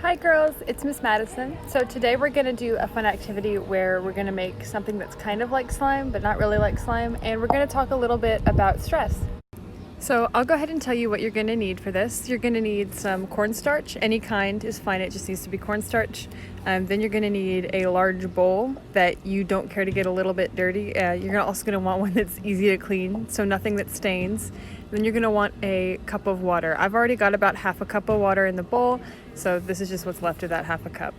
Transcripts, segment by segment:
Hi girls, it's Miss Madison. So today we're going to do a fun activity where we're going to make something that's kind of like slime but not really like slime, and we're going to talk a little bit about stress. So I'll go ahead and tell you what you're going to need for this. You're going to need some cornstarch. Any kind is fine, it just needs to be cornstarch. Then you're going to need a large bowl that you don't care to get a little bit dirty. You're also going to want one that's easy to clean, so nothing that stains. Then you're going to want a cup of water. I've already got about half a cup of water in the bowl, so this is just what's left of that half a cup.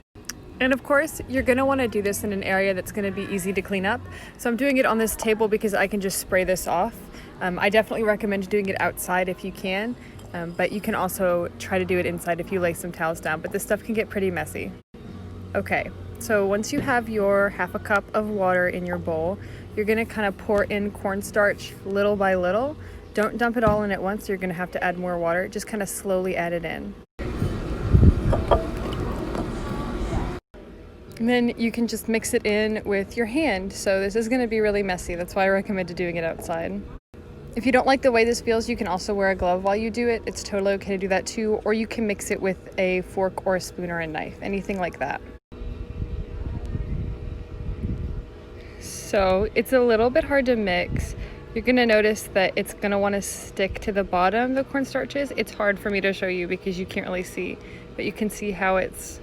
And of course, you're going to want to do this in an area that's going to be easy to clean up. So I'm doing it on this table because I can just spray this off. I definitely recommend doing it outside if you can, but you can also try to do it inside if you lay some towels down, but this stuff can get pretty messy. Okay, so once you have your half a cup of water in your bowl, you're going to kind of pour in cornstarch little by little. Don't dump it all in at once. You're going to have to add more water. Just kind of slowly add it in. And then you can just mix it in with your hand. So this is going to be really messy. That's why I recommend doing it outside. If you don't like the way this feels, you can also wear a glove while you do it. It's totally okay to do that too. Or you can mix it with a fork or a spoon or a knife, anything like that. So it's a little bit hard to mix. You're going to notice that it's going to want to stick to the bottom, the cornstarch is. It's hard for me to show you because you can't really see, but you can see how it's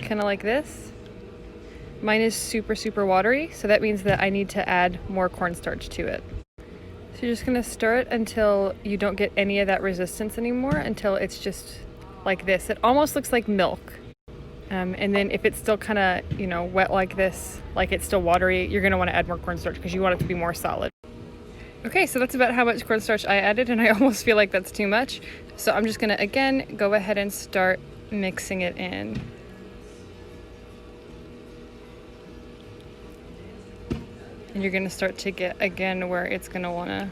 kind of like this. Mine is super, super watery, so that means that I need to add more cornstarch to it. So you're just going to stir it until you don't get any of that resistance anymore, until it's just like this. It almost looks like milk. And then if it's still kind of, wet like this, like it's still watery, you're going to want to add more cornstarch because you want it to be more solid. Okay, so that's about how much cornstarch I added, and I almost feel like that's too much. So I'm just going to, again, go ahead and start mixing it in. And you're going to start to get, again, where it's going to want to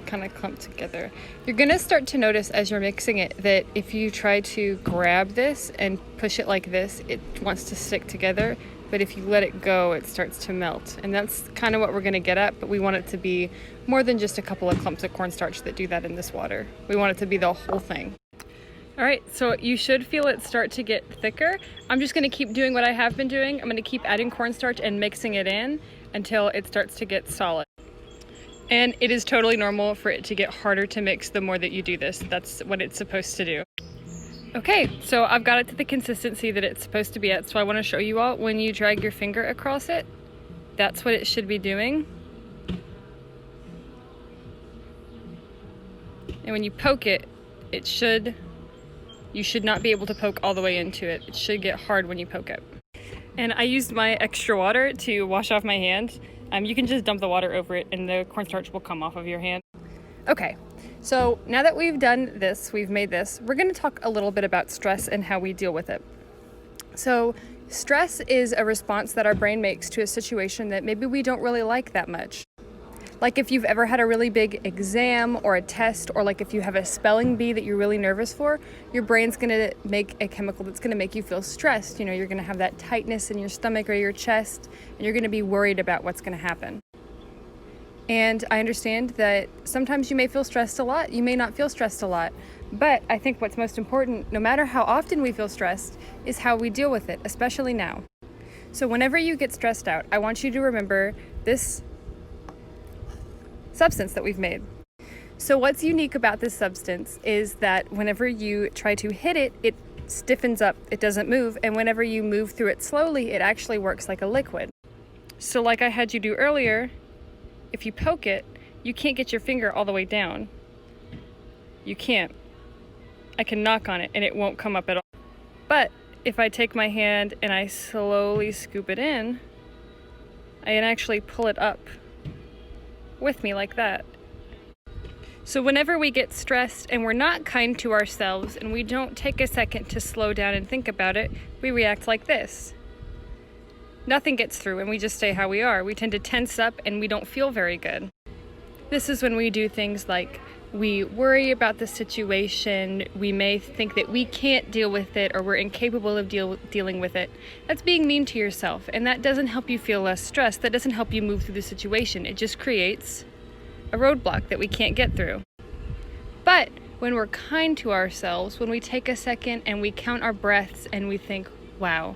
kind of clump together. You're going to start to notice as you're mixing it that if you try to grab this and push it like this, it wants to stick together. But if you let it go, it starts to melt. And that's kind of what we're going to get at, but we want it to be more than just a couple of clumps of cornstarch that do that in this water. We want it to be the whole thing. All right, so you should feel it start to get thicker. I'm just gonna keep doing what I have been doing. I'm gonna keep adding cornstarch and mixing it in until it starts to get solid. And it is totally normal for it to get harder to mix the more that you do this. That's what it's supposed to do. Okay, so I've got it to the consistency that it's supposed to be at, so I wanna show you all when you drag your finger across it, that's what it should be doing. And when you poke it, you should not be able to poke all the way into it. It should get hard when you poke it. And I used my extra water to wash off my hand. You can just dump the water over it and the cornstarch will come off of your hand. Okay, so now that we've done this, we've made this, we're gonna talk a little bit about stress and how we deal with it. So stress is a response that our brain makes to a situation that maybe we don't really like that much. Like if you've ever had a really big exam or a test, or like if you have a spelling bee that you're really nervous for, your brain's gonna make a chemical that's gonna make you feel stressed. You're gonna have that tightness in your stomach or your chest, and you're gonna be worried about what's gonna happen. And I understand that sometimes you may feel stressed a lot, you may not feel stressed a lot, but I think what's most important, no matter how often we feel stressed, is how we deal with it, especially now. So whenever you get stressed out, I want you to remember this substance that we've made. So what's unique about this substance is that whenever you try to hit it, it stiffens up, it doesn't move, and whenever you move through it slowly, it actually works like a liquid. So like I had you do earlier, if you poke it, you can't get your finger all the way down. You can't. I can knock on it and it won't come up at all. But if I take my hand and I slowly scoop it in, I can actually pull it up with me like that. So whenever we get stressed and we're not kind to ourselves and we don't take a second to slow down and think about it, we react like this. Nothing gets through and we just stay how we are. We tend to tense up and we don't feel very good. This is when we do things like we worry about the situation, we may think that we can't deal with it or we're incapable of dealing with it. That's being mean to yourself, and that doesn't help you feel less stressed. That doesn't help you move through the situation. It just creates a roadblock that we can't get through. But when we're kind to ourselves, when we take a second and we count our breaths and we think, wow,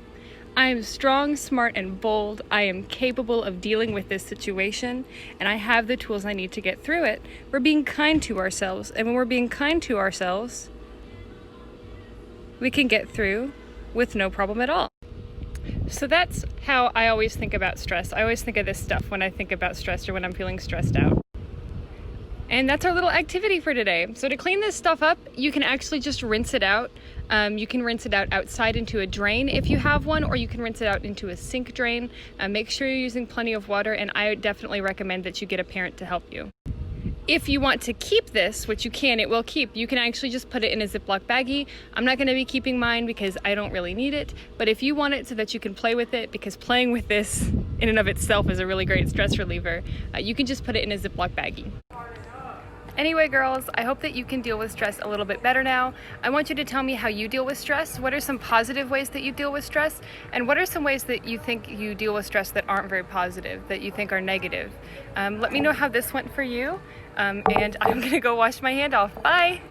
I am strong, smart, and bold. I am capable of dealing with this situation, and I have the tools I need to get through it. We're being kind to ourselves, and when we're being kind to ourselves, we can get through with no problem at all. So that's how I always think about stress. I always think of this stuff when I think about stress or when I'm feeling stressed out. And that's our little activity for today. So to clean this stuff up, you can actually just rinse it out. You can rinse it out outside into a drain if you have one, or you can rinse it out into a sink drain. Make sure you're using plenty of water, and I definitely recommend that you get a parent to help you. If you want to keep this, which you can, it will keep, you can actually just put it in a Ziploc baggie. I'm not gonna be keeping mine because I don't really need it, but if you want it so that you can play with it, because playing with this in and of itself is a really great stress reliever, you can just put it in a Ziploc baggie. Anyway, girls, I hope that you can deal with stress a little bit better now. I want you to tell me how you deal with stress. What are some positive ways that you deal with stress? And what are some ways that you think you deal with stress that aren't very positive, that you think are negative? Let me know how this went for you. And I'm gonna go wash my hand off. Bye!